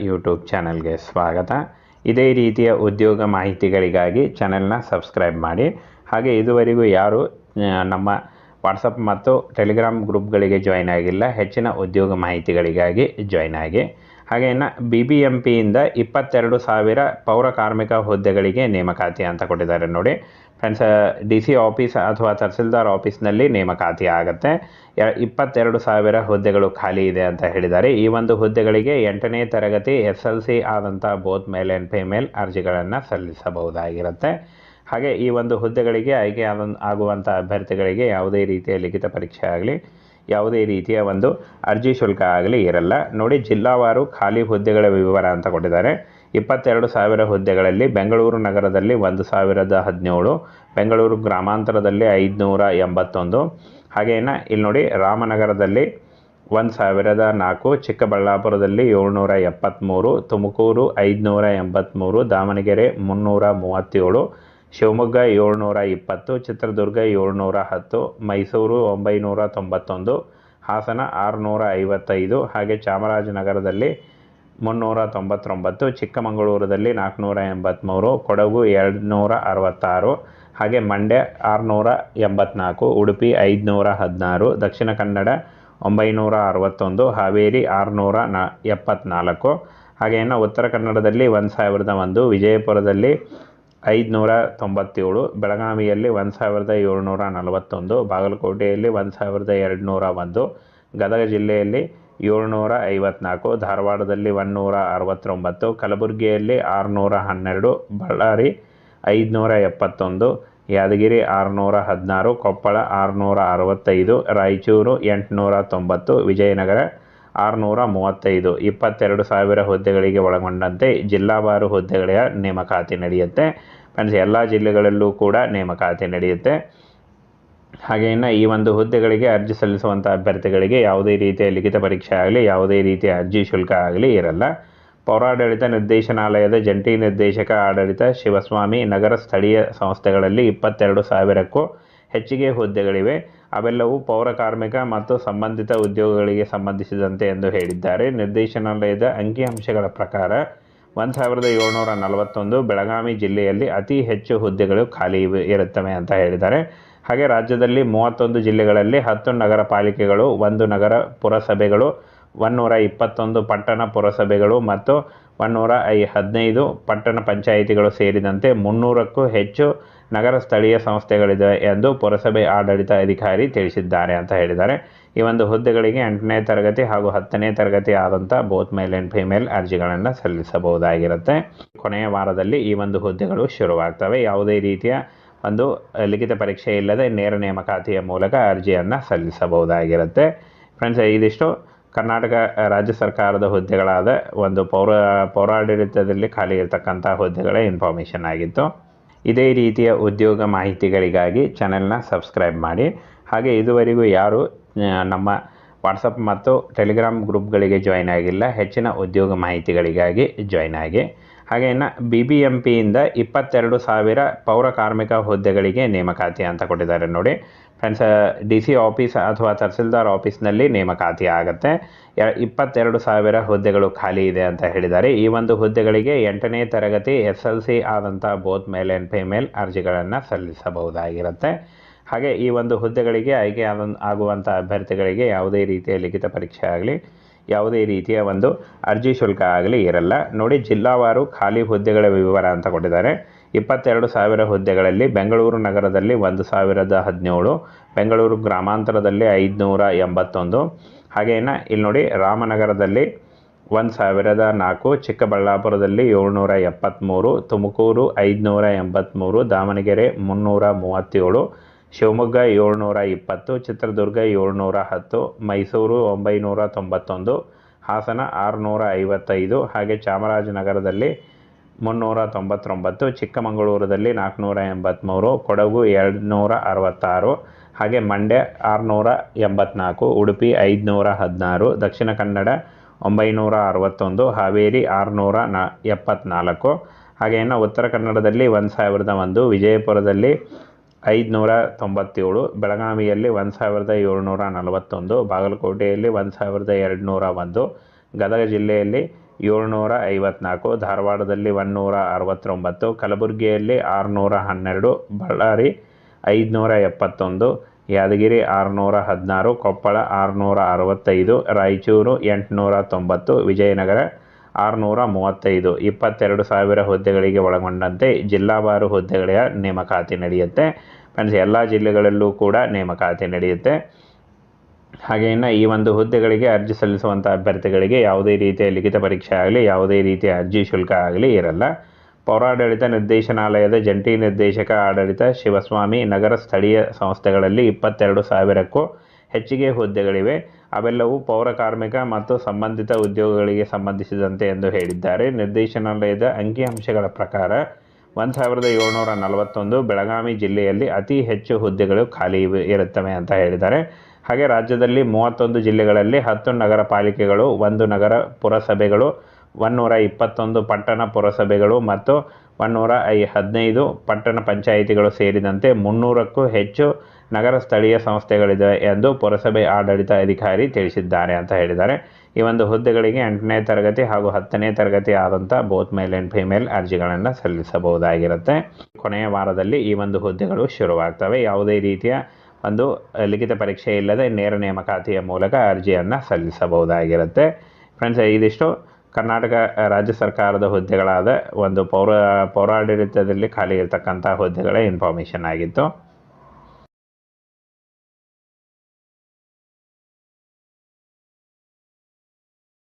YouTube ಚಾನಲ್ಗೆ ಸ್ವಾಗತ. ಇದೇ ರೀತಿಯ ಉದ್ಯೋಗ ಮಾಹಿತಿಗಳಿಗಾಗಿ ಚಾನೆಲ್ನ ಸಬ್ಸ್ಕ್ರೈಬ್ ಮಾಡಿ. ಹಾಗೆ ಇದುವರೆಗೂ ಯಾರು ನಮ್ಮ ವಾಟ್ಸಪ್ ಮತ್ತು ಟೆಲಿಗ್ರಾಮ್ ಗ್ರೂಪ್ಗಳಿಗೆ ಜಾಯ್ನ್ ಆಗಿಲ್ಲ, ಹೆಚ್ಚಿನ ಉದ್ಯೋಗ ಮಾಹಿತಿಗಳಿಗಾಗಿ ಜಾಯ್ನ್ ಆಗಿ. ಹಾಗೆ ಇನ್ನು BBMPಯಿಂದ 22,000 ಪೌರ ಕಾರ್ಮಿಕ ಹುದ್ದೆಗಳಿಗೆ ನೇಮಕಾತಿ ಅಂತ ಕೊಟ್ಟಿದ್ದಾರೆ ನೋಡಿ ಫ್ರೆಂಡ್ಸ್. DC ಆಫೀಸ್ ಅಥವಾ ತಹಸೀಲ್ದಾರ್ ಆಫೀಸ್ನಲ್ಲಿ ನೇಮಕಾತಿ ಆಗುತ್ತೆ. 22,000 ಹುದ್ದೆಗಳು ಖಾಲಿ ಇದೆ ಅಂತ ಹೇಳಿದ್ದಾರೆ. ಈ ಒಂದು ಹುದ್ದೆಗಳಿಗೆ 8ನೇ ತರಗತಿ SLC ಆದಂಥ ಬೋತ್ ಮೇಲ್ ಆ್ಯಂಡ್ ಫಿಮೇಲ್ ಅರ್ಜಿಗಳನ್ನು ಸಲ್ಲಿಸಬಹುದಾಗಿರುತ್ತೆ. ಹಾಗೆ ಈ ಒಂದು ಹುದ್ದೆಗಳಿಗೆ ಆಯ್ಕೆ ಆಗುವಂಥ ಅಭ್ಯರ್ಥಿಗಳಿಗೆ ಯಾವುದೇ ರೀತಿಯ ಲಿಖಿತ ಪರೀಕ್ಷೆ ಆಗಲಿ, ಯಾವುದೇ ರೀತಿಯ ಒಂದು ಅರ್ಜಿ ಶುಲ್ಕ ಆಗಲಿ ಇರಲ್ಲ ನೋಡಿ. ಜಿಲ್ಲಾವಾರು ಖಾಲಿ ಹುದ್ದೆಗಳ ವಿವರ ಅಂತ ಕೊಟ್ಟಿದ್ದಾರೆ. 22,000 ಹುದ್ದೆಗಳಲ್ಲಿ ಬೆಂಗಳೂರು ನಗರದಲ್ಲಿ 1,017, ಬೆಂಗಳೂರು ಗ್ರಾಮಾಂತರದಲ್ಲಿ 581, ಹಾಗೇನ ಇಲ್ಲಿ ನೋಡಿ ರಾಮನಗರದಲ್ಲಿ 1,004, ಚಿಕ್ಕಬಳ್ಳಾಪುರದಲ್ಲಿ 773, ತುಮಕೂರು 583, ದಾವಣಗೆರೆ 337, ಶಿವಮೊಗ್ಗ 720, ಚಿತ್ರದುರ್ಗ 710, ಮೈಸೂರು 991, ಹಾಸನ 655, ಹಾಗೆ ಚಾಮರಾಜನಗರದಲ್ಲಿ 399, ಚಿಕ್ಕಮಗಳೂರಲ್ಲಿ 483, ಕೊಡಗು 266, ಹಾಗೆ ಮಂಡ್ಯ 684, ಉಡುಪಿ 516, ದಕ್ಷಿಣ ಕನ್ನಡ 961, ಹಾವೇರಿ 674, ಹಾಗೆ ಇನ್ನು ಉತ್ತರ ಕನ್ನಡದಲ್ಲಿ 1,001, ವಿಜಯಪುರದಲ್ಲಿ 597, ಬೆಳಗಾವಿಯಲ್ಲಿ 1,741, ಬಾಗಲಕೋಟೆಯಲ್ಲಿ 1,201, ಗದಗ ಜಿಲ್ಲೆಯಲ್ಲಿ 754, ಧಾರವಾಡದಲ್ಲಿ 169, ಕಲಬುರಗಿಯಲ್ಲಿ 612, ಬಳ್ಳಾರಿ 571, ಯಾದಗಿರಿ 616, ಕೊಪ್ಪಳ 665, ರಾಯಚೂರು 890, ವಿಜಯನಗರ 635. 22,000 ಹುದ್ದೆಗಳಿಗೆ ಒಳಗೊಂಡಂತೆ ಜಿಲ್ಲಾವಾರು ಹುದ್ದೆಗಳ ನೇಮಕಾತಿ ನಡೆಯುತ್ತೆ ಫ್ರೆಂಡ್ಸ್. ಎಲ್ಲ ಜಿಲ್ಲೆಗಳಲ್ಲೂ ಕೂಡ ನೇಮಕಾತಿ ನಡೆಯುತ್ತೆ. ಹಾಗೆ ಇನ್ನು ಈ ಒಂದು ಹುದ್ದೆಗಳಿಗೆ ಅರ್ಜಿ ಸಲ್ಲಿಸುವಂಥ ಅಭ್ಯರ್ಥಿಗಳಿಗೆ ಯಾವುದೇ ರೀತಿಯ ಲಿಖಿತ ಪರೀಕ್ಷೆ ಆಗಲಿ, ಯಾವುದೇ ರೀತಿಯ ಅರ್ಜಿ ಶುಲ್ಕ ಆಗಲಿ ಇರಲ್ಲ. ಪೌರಾಡಳಿತ ನಿರ್ದೇಶನಾಲಯದ ಜಂಟಿ ನಿರ್ದೇಶಕ ಆಡಳಿತ ಶಿವಸ್ವಾಮಿ, ನಗರ ಸ್ಥಳೀಯ ಸಂಸ್ಥೆಗಳಲ್ಲಿ 22,000ಕ್ಕೂ ಹೆಚ್ಚಿಗೆ ಹುದ್ದೆಗಳಿವೆ. ಅವೆಲ್ಲವೂ ಪೌರ ಕಾರ್ಮಿಕ ಮತ್ತು ಸಂಬಂಧಿತ ಉದ್ಯೋಗಗಳಿಗೆ ಸಂಬಂಧಿಸಿದಂತೆ ಎಂದು ಹೇಳಿದ್ದಾರೆ. ನಿರ್ದೇಶನಾಲಯದ ಅಂಕಿಅಂಶಗಳ ಪ್ರಕಾರ 1,741 ಬೆಳಗಾವಿ ಜಿಲ್ಲೆಯಲ್ಲಿ ಅತಿ ಹೆಚ್ಚು ಹುದ್ದೆಗಳು ಖಾಲಿ ಇರುತ್ತವೆ ಅಂತ ಹೇಳಿದ್ದಾರೆ. ಹಾಗೆ ರಾಜ್ಯದಲ್ಲಿ 31 ಜಿಲ್ಲೆಗಳಲ್ಲಿ 10 ನಗರ ಪಾಲಿಕೆಗಳು, 1 ನಗರ ಪುರಸಭೆಗಳು, 121 ಪಟ್ಟಣ ಪುರಸಭೆಗಳು ಮತ್ತು 115 ಪಟ್ಟಣ ಪಂಚಾಯಿತಿಗಳು ಸೇರಿದಂತೆ 300ಕ್ಕೂ ಹೆಚ್ಚು ನಗರ ಸ್ಥಳೀಯ ಸಂಸ್ಥೆಗಳಿವೆ ಎಂದು ಪುರಸಭೆ ಆಡಳಿತ ಅಧಿಕಾರಿ ತಿಳಿಸಿದ್ದಾರೆ ಅಂತ ಹೇಳಿದ್ದಾರೆ. ಈ ಒಂದು ಹುದ್ದೆಗಳಿಗೆ 8ನೇ ತರಗತಿ ಹಾಗೂ 10ನೇ ತರಗತಿ ಆದಂಥ ಬೋತ್ ಮೇಲ್ ಆ್ಯಂಡ್ ಫಿಮೇಲ್ ಅರ್ಜಿಗಳನ್ನು ಸಲ್ಲಿಸಬಹುದಾಗಿರುತ್ತೆ. ಕೊನೆಯ ವಾರದಲ್ಲಿ ಈ ಒಂದು ಹುದ್ದೆಗಳು ಶುರುವಾಗ್ತವೆ. ಯಾವುದೇ ರೀತಿಯ ಒಂದು ಲಿಖಿತ ಪರೀಕ್ಷೆ ಇಲ್ಲದೆ ನೇರ ನೇಮಕಾತಿಯ ಮೂಲಕ ಅರ್ಜಿಯನ್ನು ಸಲ್ಲಿಸಬಹುದಾಗಿರುತ್ತೆ ಫ್ರೆಂಡ್ಸ್. ಇದಿಷ್ಟು ಕರ್ನಾಟಕ ರಾಜ್ಯ ಸರ್ಕಾರದ ಹುದ್ದೆಗಳಾದ ಒಂದು ಪೌರಾಡಳಿತದಲ್ಲಿ ಖಾಲಿ ಇರತಕ್ಕಂಥ ಹುದ್ದೆಗಳ ಇನ್ಫಾರ್ಮೇಷನ್ ಆಗಿತ್ತು. ಇದೇ ರೀತಿಯ ಉದ್ಯೋಗ ಮಾಹಿತಿಗಳಿಗಾಗಿ ಚಾನೆಲ್ನ ಸಬ್ಸ್ಕ್ರೈಬ್ ಮಾಡಿ. ಹಾಗೆ ಇದುವರೆಗೂ ಯಾರು ನಮ್ಮ ವಾಟ್ಸಪ್ ಮತ್ತು ಟೆಲಿಗ್ರಾಮ್ ಗ್ರೂಪ್ಗಳಿಗೆ ಜಾಯ್ನ್ ಆಗಿಲ್ಲ, ಹೆಚ್ಚಿನ ಉದ್ಯೋಗ ಮಾಹಿತಿಗಳಿಗಾಗಿ ಜಾಯ್ನ್ ಆಗಿ. ಹಾಗೆ ಇನ್ನು BBMPಯಿಂದ 22,000 ಪೌರ ಕಾರ್ಮಿಕ ಹುದ್ದೆಗಳಿಗೆ ನೇಮಕಾತಿ ಅಂತ ಕೊಟ್ಟಿದ್ದಾರೆ ನೋಡಿ ಫ್ರೆಂಡ್ಸ್. DC ಆಫೀಸ್ ಅಥವಾ ತಹಸೀಲ್ದಾರ್ ಆಫೀಸ್ನಲ್ಲಿ ನೇಮಕಾತಿ ಆಗುತ್ತೆ. 22,000 ಹುದ್ದೆಗಳು ಖಾಲಿ ಇದೆ ಅಂತ ಹೇಳಿದ್ದಾರೆ. ಈ ಒಂದು ಹುದ್ದೆಗಳಿಗೆ 8ನೇ ತರಗತಿ SLC ಆದಂಥ ಬೋತ್ ಮೇಲ್ ಆ್ಯಂಡ್ ಫಿಮೇಲ್ ಅರ್ಜಿಗಳನ್ನು ಸಲ್ಲಿಸಬಹುದಾಗಿರುತ್ತೆ. ಹಾಗೆ ಈ ಒಂದು ಹುದ್ದೆಗಳಿಗೆ ಆಯ್ಕೆ ಆಗುವಂಥ ಅಭ್ಯರ್ಥಿಗಳಿಗೆ ಯಾವುದೇ ರೀತಿಯ ಲಿಖಿತ ಪರೀಕ್ಷೆ ಆಗಲಿ, ಯಾವುದೇ ರೀತಿಯ ಒಂದು ಅರ್ಜಿ ಶುಲ್ಕ ಆಗಲಿ ಇರಲ್ಲ ನೋಡಿ. ಜಿಲ್ಲಾವಾರು ಖಾಲಿ ಹುದ್ದೆಗಳ ವಿವರ ಅಂತ ಕೊಟ್ಟಿದ್ದಾರೆ. 22,000 ಹುದ್ದೆಗಳಲ್ಲಿ ಬೆಂಗಳೂರು ನಗರದಲ್ಲಿ 1,017, ಬೆಂಗಳೂರು ಗ್ರಾಮಾಂತರದಲ್ಲಿ 581, ಹಾಗೇನ ಇಲ್ಲಿ ನೋಡಿ ರಾಮನಗರದಲ್ಲಿ 1,004, ಚಿಕ್ಕಬಳ್ಳಾಪುರದಲ್ಲಿ 773, ತುಮಕೂರು 583, ದಾವಣಗೆರೆ 337, ಶಿವಮೊಗ್ಗ 720, ಚಿತ್ರದುರ್ಗ 710, ಮೈಸೂರು 991, ಹಾಸನ 655, ಹಾಗೆ ಚಾಮರಾಜನಗರದಲ್ಲಿ 399, ಚಿಕ್ಕಮಗಳೂರಲ್ಲಿ 483, ಕೊಡಗು 266, ಹಾಗೆ ಮಂಡ್ಯ 684, ಉಡುಪಿ 516, ದಕ್ಷಿಣ ಕನ್ನಡ 961, ಹಾವೇರಿ 674, ಹಾಗೆ ಇನ್ನು ಉತ್ತರ ಕನ್ನಡದಲ್ಲಿ 1,001, ವಿಜಯಪುರದಲ್ಲಿ 597, ಬೆಳಗಾವಿಯಲ್ಲಿ 1,741, ಬಾಗಲಕೋಟೆಯಲ್ಲಿ 1,201, ಗದಗ ಜಿಲ್ಲೆಯಲ್ಲಿ 754, ಧಾರವಾಡದಲ್ಲಿ 169, ಕಲಬುರಗಿಯಲ್ಲಿ 612, ಬಳ್ಳಾರಿ 571, ಯಾದಗಿರಿ 616, ಕೊಪ್ಪಳ 665, ರಾಯಚೂರು 890, ವಿಜಯನಗರ 635. 22,000 ಹುದ್ದೆಗಳಿಗೆ ಒಳಗೊಂಡಂತೆ ಜಿಲ್ಲಾವಾರು ಹುದ್ದೆಗಳ ನೇಮಕಾತಿ ನಡೆಯುತ್ತೆ. ಫ್ರೆಂಡ್ಸ್, ಎಲ್ಲ ಜಿಲ್ಲೆಗಳಲ್ಲೂ ಕೂಡ ನೇಮಕಾತಿ ನಡೆಯುತ್ತೆ. ಹಾಗೆ ಇನ್ನು ಈ ಒಂದು ಹುದ್ದೆಗಳಿಗೆ ಅರ್ಜಿ ಸಲ್ಲಿಸುವಂಥ ಅಭ್ಯರ್ಥಿಗಳಿಗೆ ಯಾವುದೇ ರೀತಿಯ ಲಿಖಿತ ಪರೀಕ್ಷೆ ಆಗಲಿ, ಯಾವುದೇ ರೀತಿಯ ಅರ್ಜಿ ಶುಲ್ಕ ಆಗಲಿ ಇರಲ್ಲ. ಪೌರಾಡಳಿತ ನಿರ್ದೇಶನಾಲಯದ ಜಂಟಿ ನಿರ್ದೇಶಕ ಆಡಳಿತ ಶಿವಸ್ವಾಮಿ, ನಗರ ಸ್ಥಳೀಯ ಸಂಸ್ಥೆಗಳಲ್ಲಿ 22,000ಕ್ಕೂ ಹೆಚ್ಚಿಗೆ ಹುದ್ದೆಗಳಿವೆ. ಅವೆಲ್ಲವೂ ಪೌರ ಕಾರ್ಮಿಕ ಮತ್ತು ಸಂಬಂಧಿತ ಉದ್ಯೋಗಗಳಿಗೆ ಸಂಬಂಧಿಸಿದಂತೆ ಎಂದು ಹೇಳಿದ್ದಾರೆ. ನಿರ್ದೇಶನಾಲಯದ ಅಂಕಿಅಂಶಗಳ ಪ್ರಕಾರ 1,741 ಬೆಳಗಾವಿ ಜಿಲ್ಲೆಯಲ್ಲಿ ಅತಿ ಹೆಚ್ಚು ಹುದ್ದೆಗಳು ಖಾಲಿ ಇರುತ್ತವೆ ಅಂತ ಹೇಳಿದ್ದಾರೆ. ಹಾಗೆ ರಾಜ್ಯದಲ್ಲಿ 31 ಜಿಲ್ಲೆಗಳಲ್ಲಿ 10 ನಗರ ಪಾಲಿಕೆಗಳು, 1 ನಗರ ಪುರಸಭೆಗಳು, 121 ಪಟ್ಟಣ ಪುರಸಭೆಗಳು ಮತ್ತು 115 ಪಟ್ಟಣ ಪಂಚಾಯಿತಿಗಳು ಸೇರಿದಂತೆ 300ಕ್ಕೂ ಹೆಚ್ಚು ನಗರ ಸ್ಥಳೀಯ ಸಂಸ್ಥೆಗಳಿವೆ ಎಂದು ಪುರಸಭೆ ಆಡಳಿತ ಅಧಿಕಾರಿ ತಿಳಿಸಿದ್ದಾರೆ ಅಂತ ಹೇಳಿದ್ದಾರೆ. ಈ ಒಂದು ಹುದ್ದೆಗಳಿಗೆ 8ನೇ ತರಗತಿ ಹಾಗೂ 10ನೇ ತರಗತಿ ಆದಂಥ ಬೋತ್ ಮೇಲ್ ಆ್ಯಂಡ್ ಫಿಮೇಲ್ ಅರ್ಜಿಗಳನ್ನು ಸಲ್ಲಿಸಬಹುದಾಗಿರುತ್ತೆ. ಕೊನೆಯ ವಾರದಲ್ಲಿ ಈ ಒಂದು ಹುದ್ದೆಗಳು ಶುರುವಾಗ್ತವೆ. ಯಾವುದೇ ರೀತಿಯ ಒಂದು ಲಿಖಿತ ಪರೀಕ್ಷೆ ಇಲ್ಲದೆ ನೇರ ನೇಮಕಾತಿಯ ಮೂಲಕ ಅರ್ಜಿಯನ್ನು ಸಲ್ಲಿಸಬಹುದಾಗಿರುತ್ತೆ. ಫ್ರೆಂಡ್ಸ್, ಇದಿಷ್ಟು ಕರ್ನಾಟಕ ರಾಜ್ಯ ಸರ್ಕಾರದ ಹುದ್ದೆಗಳಾದ ಒಂದು ಪೌರಾಡಳಿತದಲ್ಲಿ ಖಾಲಿ ಇರತಕ್ಕಂಥ ಹುದ್ದೆಗಳ ಇನ್ಫಾರ್ಮೇಷನ್ ಆಗಿತ್ತು.